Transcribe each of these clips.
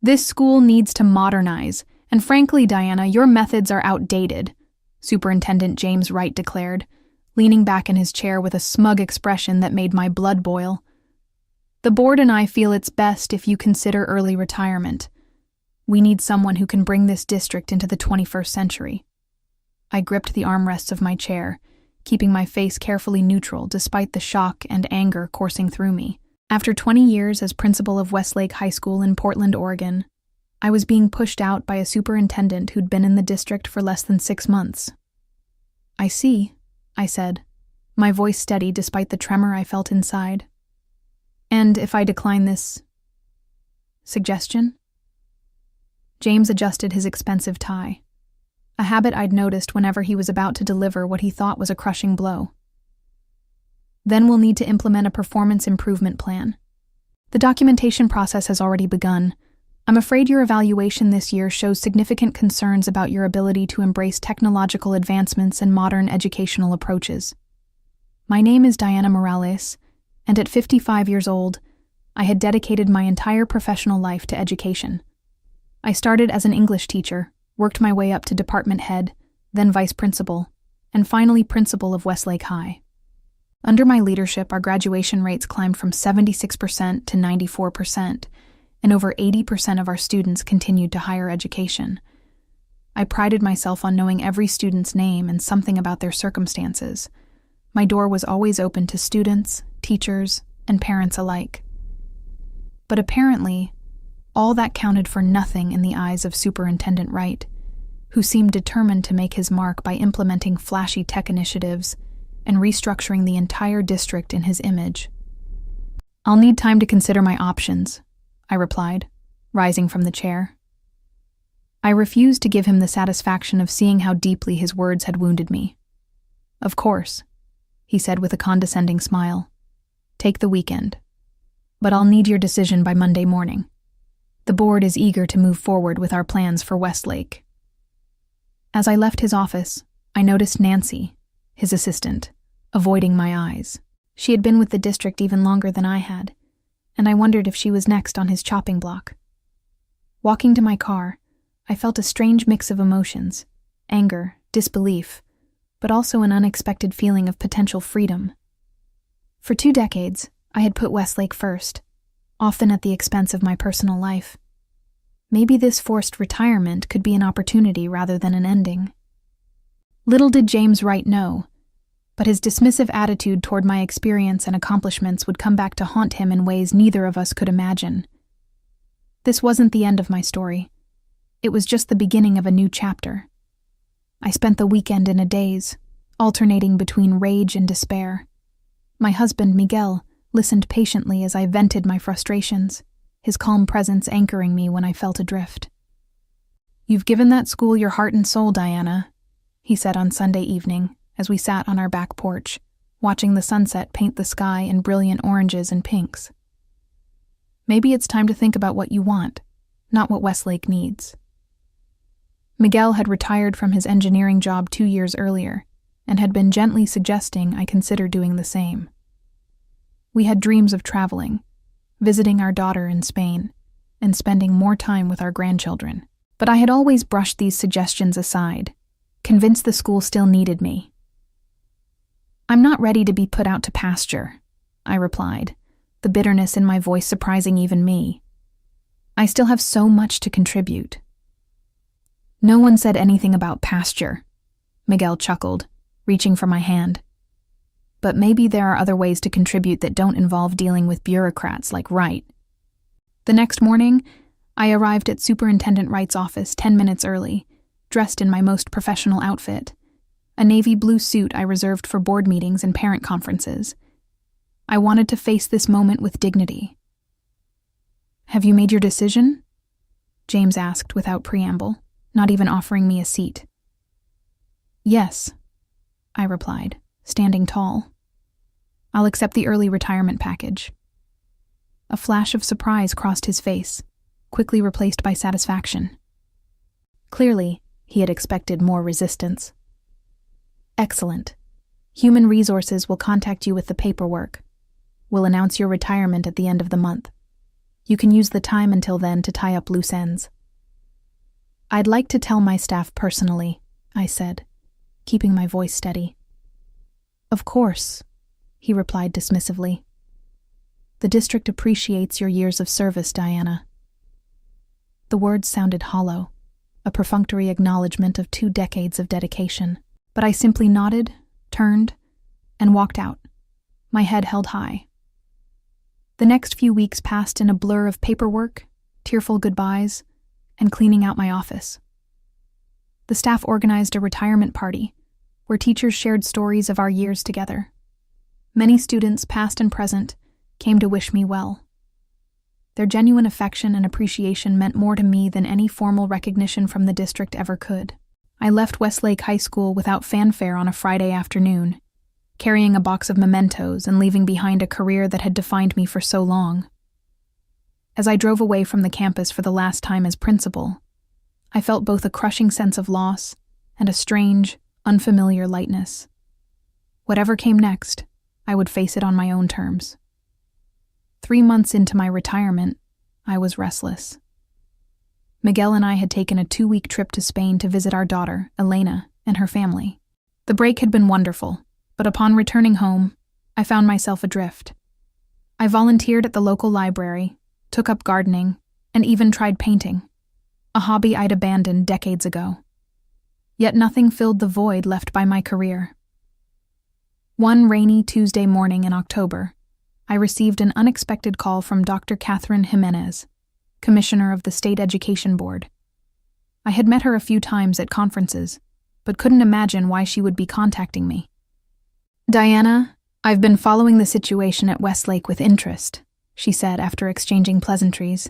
This school needs to modernize, and frankly, Diana, your methods are outdated, Superintendent James Wright declared, leaning back in his chair with a smug expression that made my blood boil. The board and I feel it's best if you consider early retirement. We need someone who can bring this district into the 21st century. I gripped the armrests of my chair, keeping my face carefully neutral despite the shock and anger coursing through me. After 20 years as principal of Westlake High School in Portland, Oregon, I was being pushed out by a superintendent who'd been in the district for less than 6 months. I see, I said, my voice steady despite the tremor I felt inside. And if I decline this suggestion? James adjusted his expensive tie, a habit I'd noticed whenever he was about to deliver what he thought was a crushing blow. Then we'll need to implement a performance improvement plan. The documentation process has already begun. I'm afraid your evaluation this year shows significant concerns about your ability to embrace technological advancements and modern educational approaches. My name is Diana Morales, and at 55 years old, I had dedicated my entire professional life to education. I started as an English teacher, worked my way up to department head, then vice principal, and finally principal of Westlake High. Under my leadership, our graduation rates climbed from 76% to 94%, and over 80% of our students continued to higher education. I prided myself on knowing every student's name and something about their circumstances. My door was always open to students, teachers, and parents alike. But apparently, all that counted for nothing in the eyes of Superintendent Wright, who seemed determined to make his mark by implementing flashy tech initiatives and restructuring the entire district in his image. I'll need time to consider my options, I replied, rising from the chair. I refused to give him the satisfaction of seeing how deeply his words had wounded me. Of course, he said with a condescending smile. Take the weekend. But I'll need your decision by Monday morning. The board is eager to move forward with our plans for Westlake. As I left his office, I noticed Nancy, his assistant, avoiding my eyes. She had been with the district even longer than I had, and I wondered if she was next on his chopping block. Walking to my car, I felt a strange mix of emotions, anger, disbelief, but also an unexpected feeling of potential freedom. For 2 decades, I had put Westlake first, often at the expense of my personal life. Maybe this forced retirement could be an opportunity rather than an ending. Little did James Wright know, but his dismissive attitude toward my experience and accomplishments would come back to haunt him in ways neither of us could imagine. This wasn't the end of my story. It was just the beginning of a new chapter. I spent the weekend in a daze, alternating between rage and despair. My husband, Miguel, listened patiently as I vented my frustrations, his calm presence anchoring me when I felt adrift. "You've given that school your heart and soul, Diana," he said on Sunday evening as we sat on our back porch, watching the sunset paint the sky in brilliant oranges and pinks. "Maybe it's time to think about what you want, not what Westlake needs." Miguel had retired from his engineering job 2 years earlier and had been gently suggesting I consider doing the same. We had dreams of traveling, visiting our daughter in Spain, and spending more time with our grandchildren. But I had always brushed these suggestions aside, convinced the school still needed me. "I'm not ready to be put out to pasture," I replied, the bitterness in my voice surprising even me. "I still have so much to contribute." "No one said anything about pasture," Miguel chuckled, reaching for my hand. "But maybe there are other ways to contribute that don't involve dealing with bureaucrats like Wright." The next morning, I arrived at Superintendent Wright's office 10 minutes early, dressed in my most professional outfit, a navy blue suit I reserved for board meetings and parent conferences. I wanted to face this moment with dignity. "Have you made your decision?" James asked without preamble, not even offering me a seat. "Yes," I replied, standing tall. "I'll accept the early retirement package." A flash of surprise crossed his face, quickly replaced by satisfaction. Clearly, he had expected more resistance. "Excellent. Human Resources will contact you with the paperwork. We'll announce your retirement at the end of the month. You can use the time until then to tie up loose ends." "I'd like to tell my staff personally," I said, keeping my voice steady. "Of course," he replied dismissively. "The district appreciates your years of service, Diana." The words sounded hollow, a perfunctory acknowledgement of 2 decades of dedication. But I simply nodded, turned, and walked out, my head held high. The next few weeks passed in a blur of paperwork, tearful goodbyes, and cleaning out my office. The staff organized a retirement party, where teachers shared stories of our years together. Many students, past and present, came to wish me well. Their genuine affection and appreciation meant more to me than any formal recognition from the district ever could. I left Westlake High School without fanfare on a Friday afternoon, carrying a box of mementos and leaving behind a career that had defined me for so long. As I drove away from the campus for the last time as principal, I felt both a crushing sense of loss and a strange, unfamiliar lightness. Whatever came next, I would face it on my own terms. 3 months into my retirement, I was restless. Miguel and I had taken a 2-week trip to Spain to visit our daughter, Elena, and her family. The break had been wonderful, but upon returning home, I found myself adrift. I volunteered at the local library, took up gardening, and even tried painting, a hobby I'd abandoned decades ago. Yet nothing filled the void left by my career. One rainy Tuesday morning in October, I received an unexpected call from Dr. Catherine Jimenez, Commissioner of the State Education Board. I had met her a few times at conferences, but couldn't imagine why she would be contacting me. "Diana, I've been following the situation at Westlake with interest," she said after exchanging pleasantries.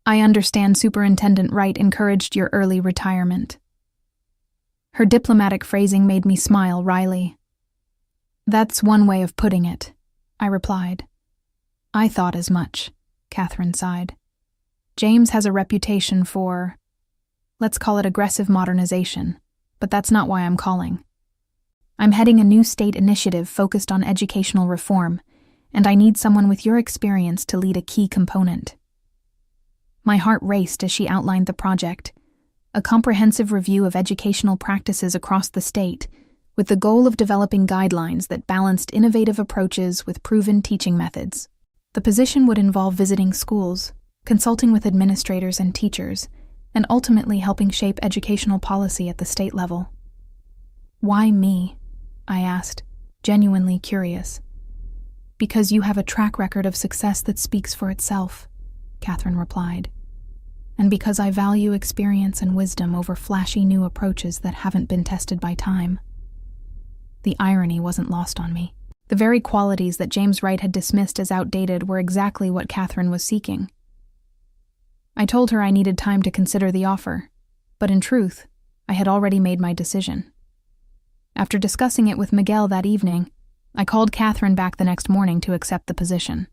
"I understand Superintendent Wright encouraged your early retirement." Her diplomatic phrasing made me smile wryly. "That's one way of putting it," I replied. "I thought as much," Catherine sighed. "James has a reputation for, let's call it aggressive modernization, but that's not why I'm calling. I'm heading a new state initiative focused on educational reform, and I need someone with your experience to lead a key component." My heart raced as she outlined the project, a comprehensive review of educational practices across the state, with the goal of developing guidelines that balanced innovative approaches with proven teaching methods. The position would involve visiting schools, consulting with administrators and teachers, and ultimately helping shape educational policy at the state level. "Why me?" I asked, genuinely curious. "Because you have a track record of success that speaks for itself," Catherine replied. "And because I value experience and wisdom over flashy new approaches that haven't been tested by time." The irony wasn't lost on me. The very qualities that James Wright had dismissed as outdated were exactly what Catherine was seeking. I told her I needed time to consider the offer, but in truth, I had already made my decision. After discussing it with Miguel that evening, I called Catherine back the next morning to accept the position.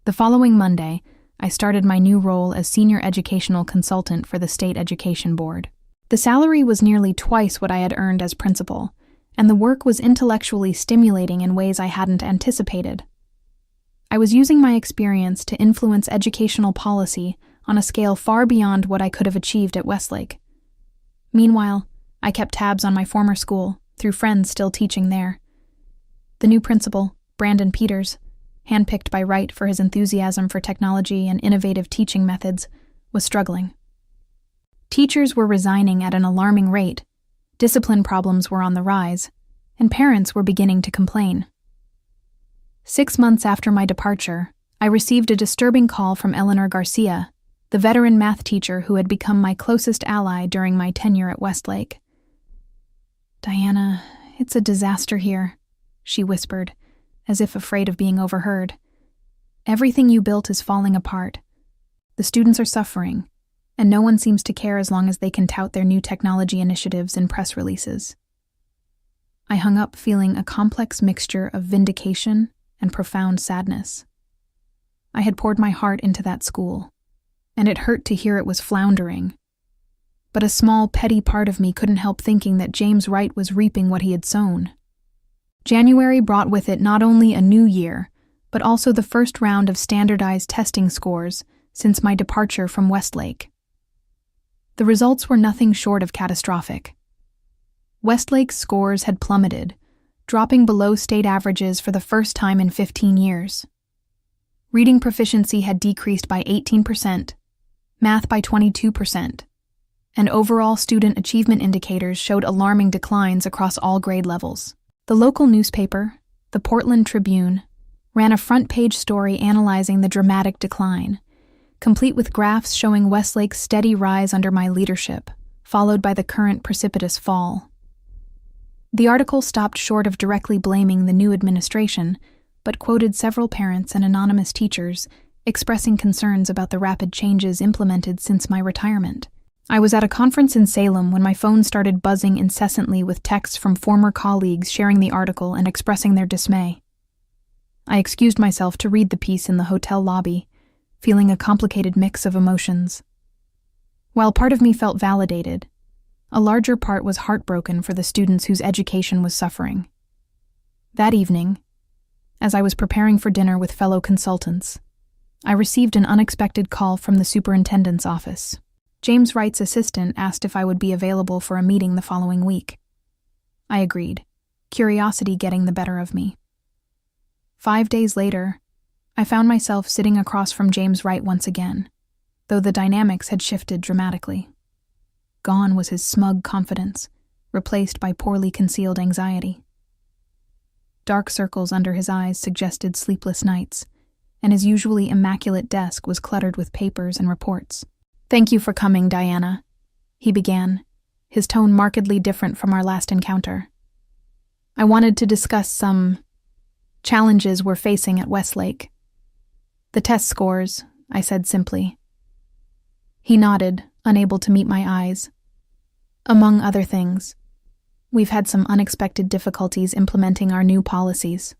The following Monday, I started my new role as Senior Educational Consultant for the State Education Board. The salary was nearly twice what I had earned as principal, and the work was intellectually stimulating in ways I hadn't anticipated. I was using my experience to influence educational policy on a scale far beyond what I could have achieved at Westlake. Meanwhile, I kept tabs on my former school, through friends still teaching there. The new principal, Brandon Peters, handpicked by Wright for his enthusiasm for technology and innovative teaching methods, was struggling. Teachers were resigning at an alarming rate, discipline problems were on the rise, and parents were beginning to complain. 6 months after my departure, I received a disturbing call from Eleanor Garcia, the veteran math teacher who had become my closest ally during my tenure at Westlake. "Diana, it's a disaster here," she whispered, as if afraid of being overheard. "Everything you built is falling apart. The students are suffering, and no one seems to care as long as they can tout their new technology initiatives in press releases." I hung up feeling a complex mixture of vindication and profound sadness. I had poured my heart into that school, and it hurt to hear it was floundering. But a small, petty part of me couldn't help thinking that James Wright was reaping what he had sown. January brought with it not only a new year, but also the first round of standardized testing scores since my departure from Westlake. The results were nothing short of catastrophic. Westlake's scores had plummeted, dropping below state averages for the first time in 15 years. Reading proficiency had decreased by 18%, math by 22%, and overall student achievement indicators showed alarming declines across all grade levels. The local newspaper, the Portland Tribune, ran a front-page story analyzing the dramatic decline, complete with graphs showing Westlake's steady rise under my leadership, followed by the current precipitous fall. The article stopped short of directly blaming the new administration, but quoted several parents and anonymous teachers expressing concerns about the rapid changes implemented since my retirement. I was at a conference in Salem when my phone started buzzing incessantly with texts from former colleagues sharing the article and expressing their dismay. I excused myself to read the piece in the hotel lobby, feeling a complicated mix of emotions. While part of me felt validated, a larger part was heartbroken for the students whose education was suffering. That evening, as I was preparing for dinner with fellow consultants, I received an unexpected call from the superintendent's office. James Wright's assistant asked if I would be available for a meeting the following week. I agreed, curiosity getting the better of me. 5 days later, I found myself sitting across from James Wright once again, though the dynamics had shifted dramatically. Gone was his smug confidence, replaced by poorly concealed anxiety. Dark circles under his eyes suggested sleepless nights, and his usually immaculate desk was cluttered with papers and reports. "Thank you for coming, Diana," he began, his tone markedly different from our last encounter. "I wanted to discuss some challenges we're facing at Westlake." "The test scores," I said simply. He nodded, unable to meet my eyes. "Among other things, we've had some unexpected difficulties implementing our new policies."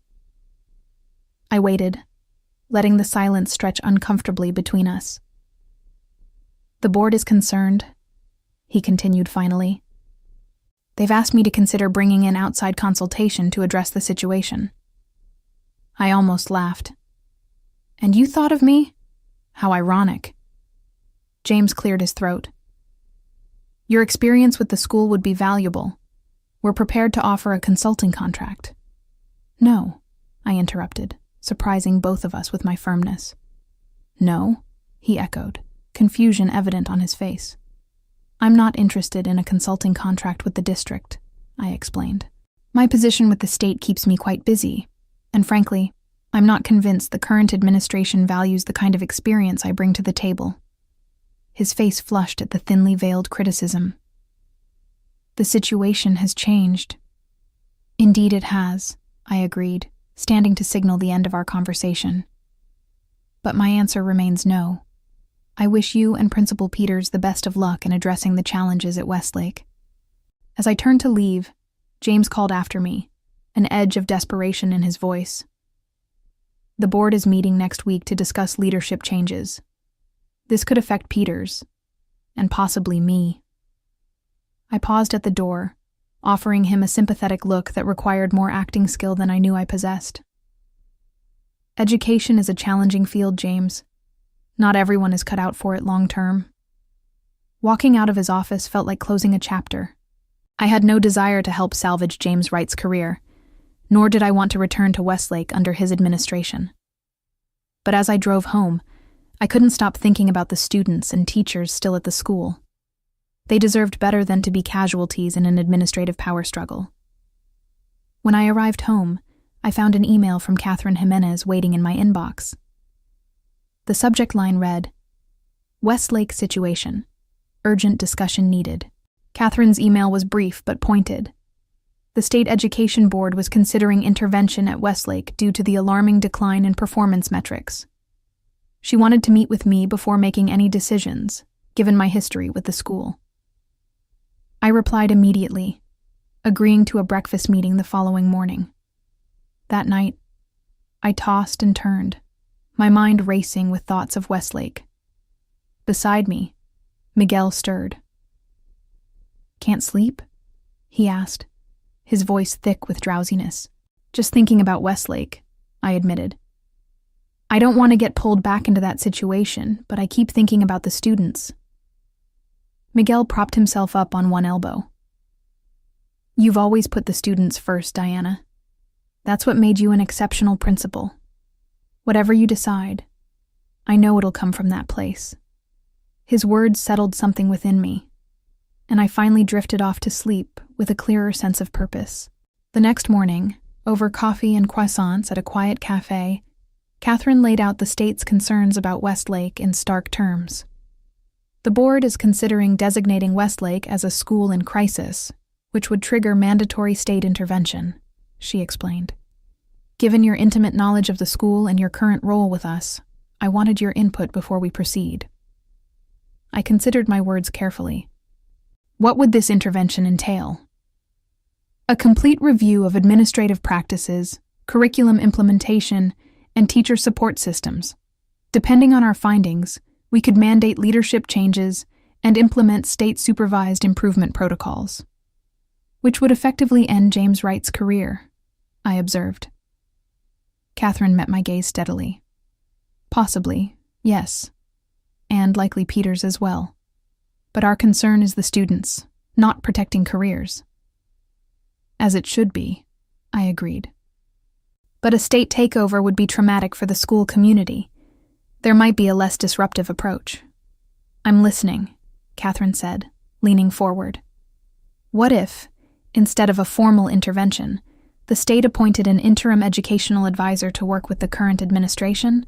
I waited, letting the silence stretch uncomfortably between us. "The board is concerned," he continued finally. "They've asked me to consider bringing in outside consultation to address the situation." I almost laughed. "And you thought of me? How ironic." James cleared his throat. "Your experience with the school would be valuable. We're prepared to offer a consulting contract." "No," I interrupted, surprising both of us with my firmness. "No?" he echoed, confusion evident on his face. "I'm not interested in a consulting contract with the district," I explained. "My position with the state keeps me quite busy, and frankly, I'm not convinced the current administration values the kind of experience I bring to the table." His face flushed at the thinly veiled criticism. "The situation has changed." "Indeed it has," I agreed, standing to signal the end of our conversation. "But my answer remains no. I wish you and Principal Peters the best of luck in addressing the challenges at Westlake." As I turned to leave, James called after me, an edge of desperation in his voice. "The board is meeting next week to discuss leadership changes. This could affect Peters, and possibly me." I paused at the door, offering him a sympathetic look that required more acting skill than I knew I possessed. "Education is a challenging field, James. Not everyone is cut out for it long term." Walking out of his office felt like closing a chapter. I had no desire to help salvage James Wright's career, nor did I want to return to Westlake under his administration. But as I drove home, I couldn't stop thinking about the students and teachers still at the school. They deserved better than to be casualties in an administrative power struggle. When I arrived home, I found an email from Catherine Jimenez waiting in my inbox. The subject line read, "Westlake situation. Urgent discussion needed." Catherine's email was brief but pointed. The State Education Board was considering intervention at Westlake due to the alarming decline in performance metrics. She wanted to meet with me before making any decisions, given my history with the school. I replied immediately, agreeing to a breakfast meeting the following morning. That night, I tossed and turned, my mind racing with thoughts of Westlake. Beside me, Miguel stirred. "Can't sleep?" he asked, his voice thick with drowsiness. "Just thinking about Westlake," I admitted, I don't want to get pulled back into that situation, but I keep thinking about the students. Miguel propped himself up on one elbow. You've always put the students first, Diana. That's what made you an exceptional principal. Whatever you decide, I know it'll come from that place. His words settled something within me, and I finally drifted off to sleep with a clearer sense of purpose. The next morning, over coffee and croissants at a quiet cafe, Catherine laid out the state's concerns about Westlake in stark terms. The board is considering designating Westlake as a school in crisis, which would trigger mandatory state intervention, she explained. Given your intimate knowledge of the school and your current role with us, I wanted your input before we proceed. I considered my words carefully. What would this intervention entail? A complete review of administrative practices, curriculum implementation, and teacher support systems. Depending on our findings, we could mandate leadership changes and implement state-supervised improvement protocols, which would effectively end James Wright's career, I observed. Catherine met my gaze steadily. Possibly, yes, and likely Peter's as well. But our concern is the students, not protecting careers. As it should be, I agreed. But a state takeover would be traumatic for the school community. There might be a less disruptive approach. I'm listening, Catherine said, leaning forward. What if, instead of a formal intervention, the state appointed an interim educational advisor to work with the current administration?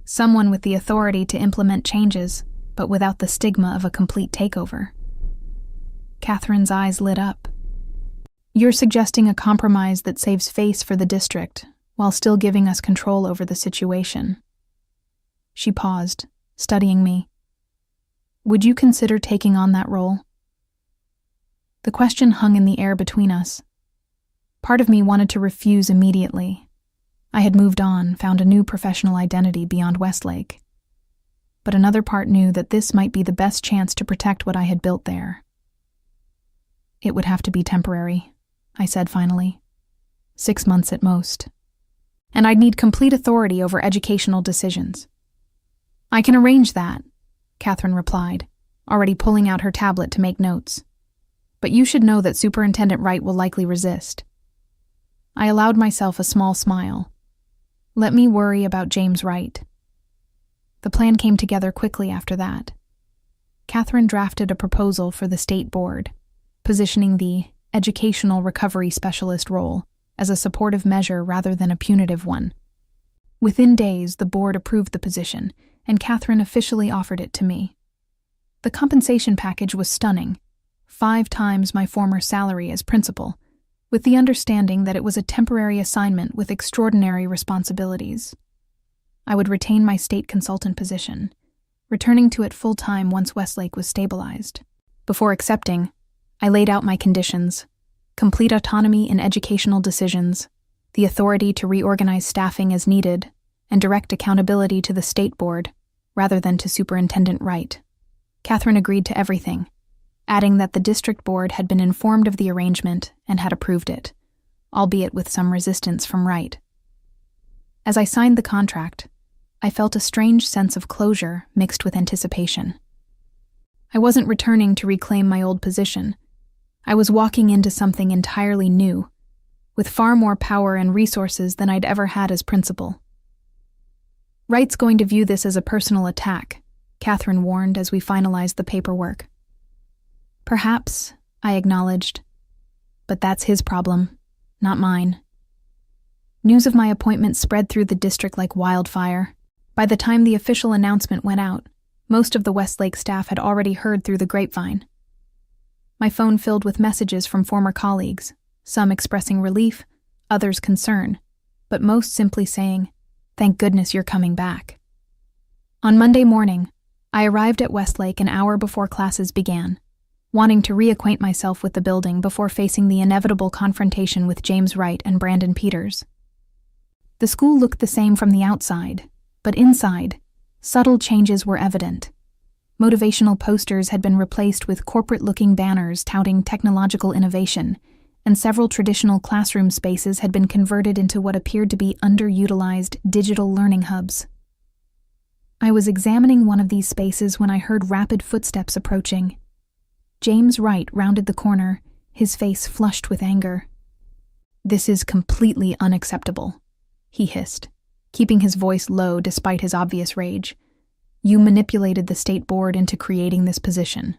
Someone with the authority to implement changes, but without the stigma of a complete takeover. Catherine's eyes lit up. You're suggesting a compromise that saves face for the district, while still giving us control over the situation. She paused, studying me. Would you consider taking on that role? The question hung in the air between us. Part of me wanted to refuse immediately. I had moved on, found a new professional identity beyond Westlake. But another part knew that this might be the best chance to protect what I had built there. It would have to be temporary, I said finally. 6 months at most. And I'd need complete authority over educational decisions. I can arrange that, Catherine replied, already pulling out her tablet to make notes. But you should know that Superintendent Wright will likely resist. I allowed myself a small smile. Let me worry about James Wright. The plan came together quickly after that. Catherine drafted a proposal for the state board, positioning the educational recovery specialist role as a supportive measure rather than a punitive one. Within days, the board approved the position, and Catherine officially offered it to me. The compensation package was stunning, 5 times my former salary as principal, with the understanding that it was a temporary assignment with extraordinary responsibilities. I would retain my state consultant position, returning to it full-time once Westlake was stabilized. Before accepting, I laid out my conditions: complete autonomy in educational decisions, the authority to reorganize staffing as needed, and direct accountability to the state board, rather than to Superintendent Wright. Catherine agreed to everything, adding that the district board had been informed of the arrangement and had approved it, albeit with some resistance from Wright. As I signed the contract, I felt a strange sense of closure mixed with anticipation. I wasn't returning to reclaim my old position. I was walking into something entirely new, with far more power and resources than I'd ever had as principal. Wright's going to view this as a personal attack, Catherine warned as we finalized the paperwork. Perhaps, I acknowledged, but that's his problem, not mine. News of my appointment spread through the district like wildfire. By the time the official announcement went out, most of the Westlake staff had already heard through the grapevine. My phone filled with messages from former colleagues, some expressing relief, others concern, but most simply saying, "Thank goodness you're coming back." On Monday morning, I arrived at Westlake an hour before classes began, wanting to reacquaint myself with the building before facing the inevitable confrontation with James Wright and Brandon Peters. The school looked the same from the outside, but inside, subtle changes were evident. Motivational posters had been replaced with corporate-looking banners touting technological innovation, and several traditional classroom spaces had been converted into what appeared to be underutilized digital learning hubs. I was examining one of these spaces when I heard rapid footsteps approaching. James Wright rounded the corner, his face flushed with anger. "This is completely unacceptable," he hissed, keeping his voice low despite his obvious rage. "You manipulated the state board into creating this position."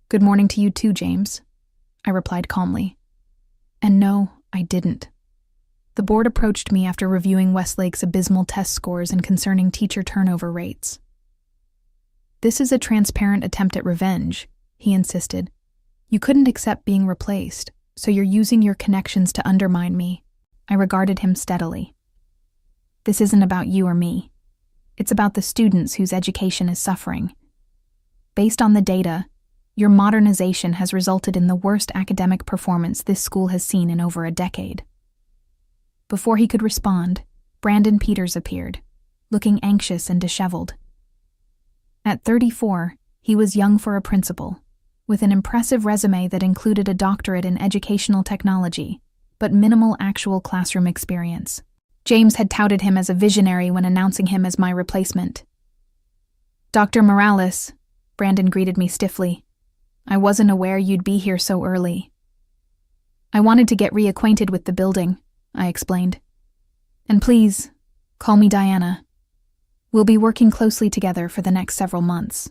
"Good morning to you too, James," I replied calmly. "And no, I didn't. The board approached me after reviewing Westlake's abysmal test scores and concerning teacher turnover rates. This is a transparent attempt at revenge," he insisted. "You couldn't accept being replaced, so you're using your connections to undermine me." I regarded him steadily. "This isn't about you or me. It's about the students whose education is suffering. Based on the data, your modernization has resulted in the worst academic performance this school has seen in over a decade." Before he could respond, Brandon Peters appeared, looking anxious and disheveled. At 34, he was young for a principal, with an impressive resume that included a doctorate in educational technology, but minimal actual classroom experience. James had touted him as a visionary when announcing him as my replacement. "Dr. Morales," Brandon greeted me stiffly. "I wasn't aware you'd be here so early." "I wanted to get reacquainted with the building," I explained. "And please, call me Diana. We'll be working closely together for the next several months."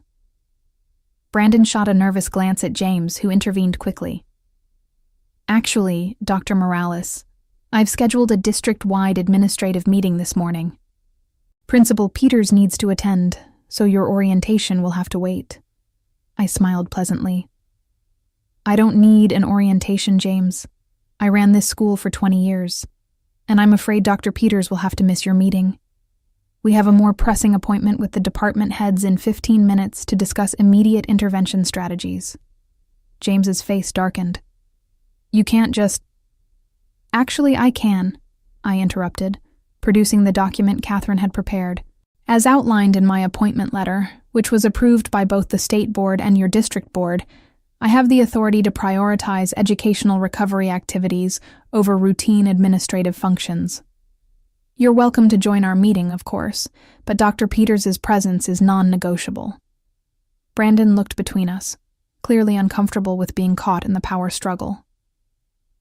Brandon shot a nervous glance at James, who intervened quickly. "Actually, Dr. Morales, I've scheduled a district-wide administrative meeting this morning. Principal Peters needs to attend, so your orientation will have to wait." I smiled pleasantly. "I don't need an orientation, James. I ran this school for 20 years, and I'm afraid Dr. Peters will have to miss your meeting. We have a more pressing appointment with the department heads in 15 minutes to discuss immediate intervention strategies." James's face darkened. "You can't just—" "Actually, I can," I interrupted, producing the document Catherine had prepared. "As outlined in my appointment letter, which was approved by both the state board and your district board, I have the authority to prioritize educational recovery activities over routine administrative functions. You're welcome to join our meeting, of course, but Dr. Peters' presence is non-negotiable." Brandon looked between us, clearly uncomfortable with being caught in the power struggle.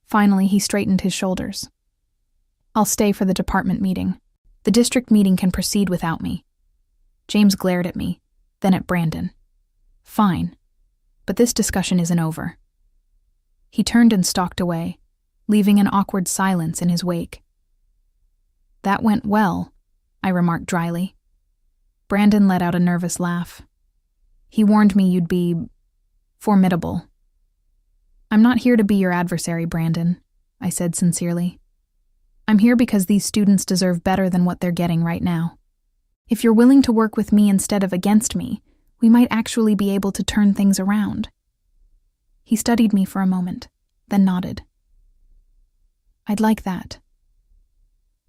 Finally, he straightened his shoulders. "I'll stay for the department meeting. The district meeting can proceed without me." James glared at me, then at Brandon. "Fine. But this discussion isn't over." He turned and stalked away, leaving an awkward silence in his wake. "That went well," I remarked dryly. Brandon let out a nervous laugh. "He warned me you'd be formidable." "I'm not here to be your adversary, Brandon," I said sincerely. "I'm here because these students deserve better than what they're getting right now. If you're willing to work with me instead of against me, we might actually be able to turn things around." He studied me for a moment, then nodded. "I'd like that.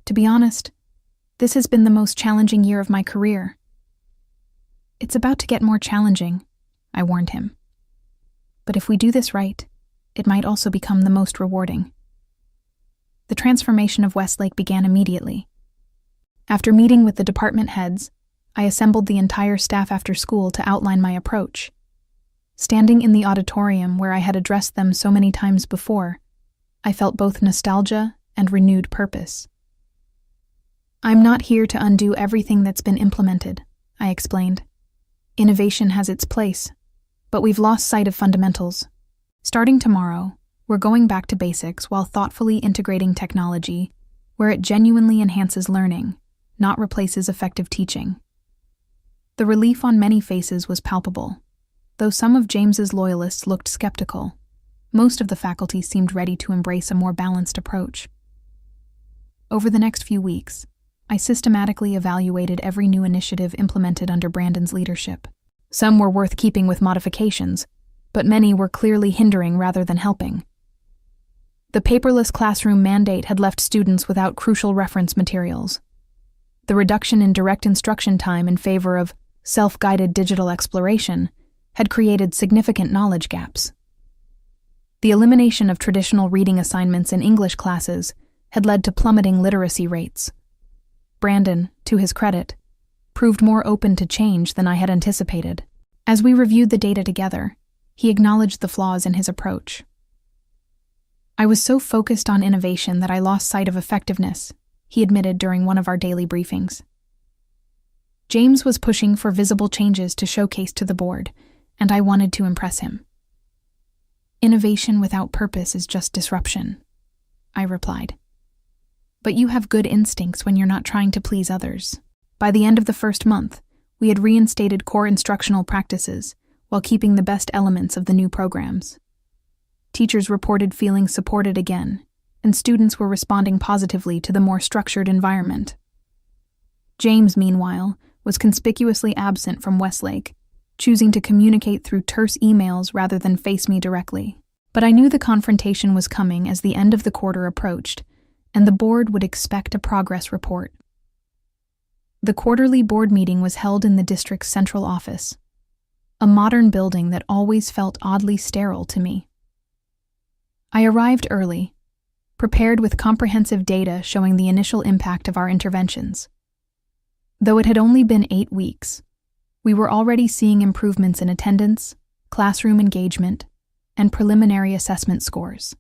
To be honest, this has been the most challenging year of my career." "It's about to get more challenging," I warned him. "But if we do this right, it might also become the most rewarding." The transformation of Westlake began immediately. After meeting with the department heads, I assembled the entire staff after school to outline my approach. Standing in the auditorium where I had addressed them so many times before, I felt both nostalgia and renewed purpose. "I'm not here to undo everything that's been implemented," I explained. "Innovation has its place, but we've lost sight of fundamentals. Starting tomorrow, we're going back to basics while thoughtfully integrating technology where it genuinely enhances learning, not replaces effective teaching." The relief on many faces was palpable. Though some of James's loyalists looked skeptical, most of the faculty seemed ready to embrace a more balanced approach. Over the next few weeks, I systematically evaluated every new initiative implemented under Brandon's leadership. Some were worth keeping with modifications, but many were clearly hindering rather than helping. The paperless classroom mandate had left students without crucial reference materials. The reduction in direct instruction time in favor of self-guided digital exploration had created significant knowledge gaps. The elimination of traditional reading assignments in English classes had led to plummeting literacy rates. Brandon, to his credit, proved more open to change than I had anticipated. As we reviewed the data together, he acknowledged the flaws in his approach. "I was so focused on innovation that I lost sight of effectiveness," he admitted during one of our daily briefings. James was pushing for visible changes to showcase to the board, and I wanted to impress him. "Innovation without purpose is just disruption," I replied. "But you have good instincts when you're not trying to please others." By the end of the first month, we had reinstated core instructional practices while keeping the best elements of the new programs. Teachers reported feeling supported again, and students were responding positively to the more structured environment. James, meanwhile, was conspicuously absent from Westlake, choosing to communicate through terse emails rather than face me directly. But I knew the confrontation was coming as the end of the quarter approached, and the board would expect a progress report. The quarterly board meeting was held in the district's central office, a modern building that always felt oddly sterile to me. I arrived early, prepared with comprehensive data showing the initial impact of our interventions. Though it had only been 8 weeks, we were already seeing improvements in attendance, classroom engagement, and preliminary assessment scores.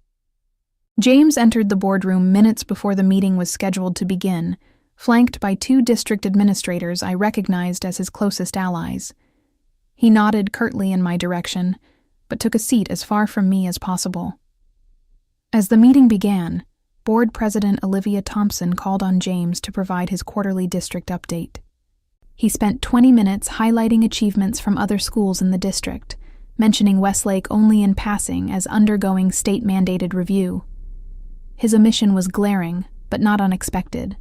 James entered the boardroom minutes before the meeting was scheduled to begin, flanked by 2 district administrators I recognized as his closest allies. He nodded curtly in my direction, but took a seat as far from me as possible. As the meeting began, Board President Olivia Thompson called on James to provide his quarterly district update. He spent 20 minutes highlighting achievements from other schools in the district, mentioning Westlake only in passing as undergoing state-mandated review. His omission was glaring, but not unexpected.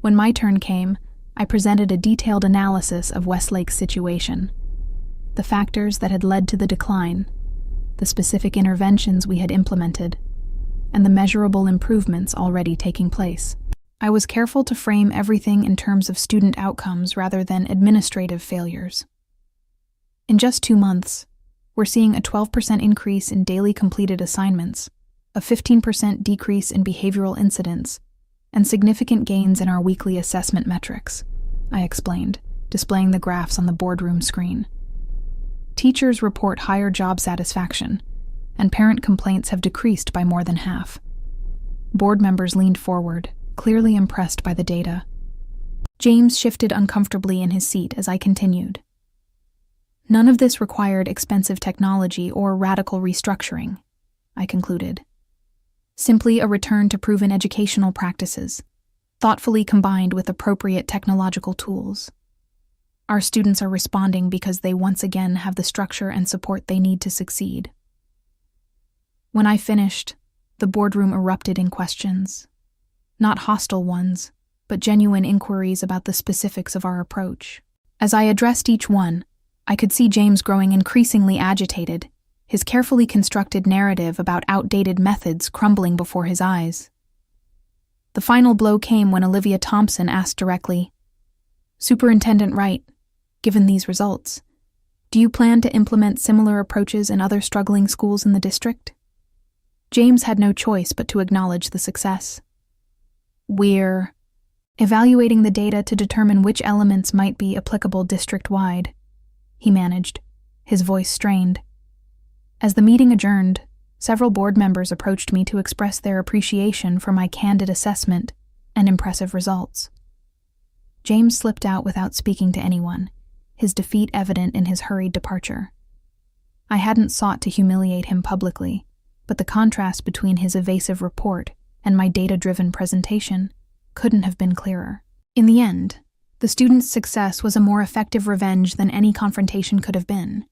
When my turn came, I presented a detailed analysis of Westlake's situation, the factors that had led to the decline, the specific interventions we had implemented, and the measurable improvements already taking place. I was careful to frame everything in terms of student outcomes rather than administrative failures. In just 2 months, we're seeing a 12% increase in daily completed assignments, a 15% decrease in behavioral incidents, and significant gains in our weekly assessment metrics, I explained, displaying the graphs on the boardroom screen. Teachers report higher job satisfaction, and parent complaints have decreased by more than half. Board members leaned forward, clearly impressed by the data. James shifted uncomfortably in his seat as I continued. None of this required expensive technology or radical restructuring, I concluded. Simply a return to proven educational practices, thoughtfully combined with appropriate technological tools. Our students are responding because they once again have the structure and support they need to succeed. When I finished, the boardroom erupted in questions. Not hostile ones, but genuine inquiries about the specifics of our approach. As I addressed each one, I could see James growing increasingly agitated, his carefully constructed narrative about outdated methods crumbling before his eyes. The final blow came when Olivia Thompson asked directly, "Superintendent Wright, given these results, do you plan to implement similar approaches in other struggling schools in the district?" James had no choice but to acknowledge the success. "We're evaluating the data to determine which elements might be applicable district-wide," he managed, his voice strained. As the meeting adjourned, several board members approached me to express their appreciation for my candid assessment and impressive results. James slipped out without speaking to anyone, his defeat evident in his hurried departure. I hadn't sought to humiliate him publicly, but the contrast between his evasive report and my data-driven presentation couldn't have been clearer. In the end, the students' success was a more effective revenge than any confrontation could have been.